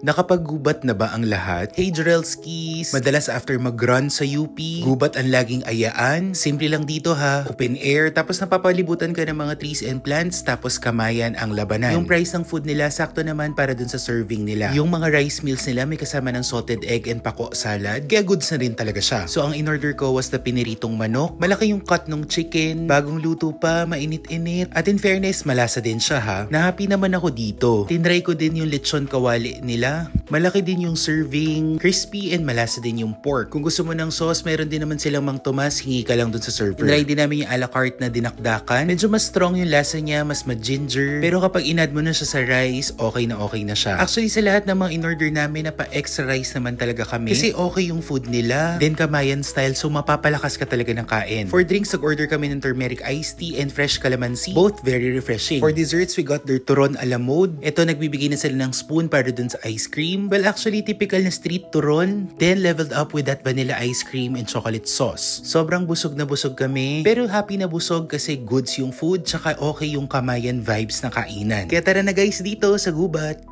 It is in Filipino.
Nakapaggubat na ba ang lahat? Hey Jarelskis! Madalas after mag-run sa UP, gubat ang laging ayaan. Simple lang dito ha. Open air, tapos napapalibutan ka ng mga trees and plants, tapos kamayan ang labanan. Yung price ng food nila, sakto naman para dun sa serving nila. Yung mga rice meals nila may kasama ng salted egg and pako salad, kaya goods na rin talaga siya. So ang in-order ko was the piniritong manok. Malaki yung cut ng chicken, bagong luto pa, mainit-init. At in fairness, malasa din siya ha. Nahappy naman ako dito. Tinry ko din yung lechon kawali nila. Malaki din yung serving, crispy and malasa din yung pork. Kung gusto mo ng sauce, meron din naman silang Mang Tomas, hingi ka lang dun sa server. Try din namin yung a la carte na dinakdakan. Medyo mas strong yung lasa niya, mas ma-ginger. Pero kapag in-add mo na siya sa rice, okay na siya. Actually sa lahat ng mga in-order namin, napa-extra rice naman talaga kami. Kasi okay yung food nila. Then kamayan style, so mapapalakas ka talaga ng kain. For drinks, nag-order kami ng turmeric iced tea and fresh calamansi. Both very refreshing. For desserts, we got their turon a la mode. Ito, nagbibigay na sila ng spoon para dun sa ice cream. Well, actually, typical na street turon. Then, leveled up with that vanilla ice cream and chocolate sauce. Sobrang busog na busog kami. Pero happy na busog kasi goods yung food, tsaka okay yung kamayan vibes na kainan. Kaya tara na guys dito sa gubat.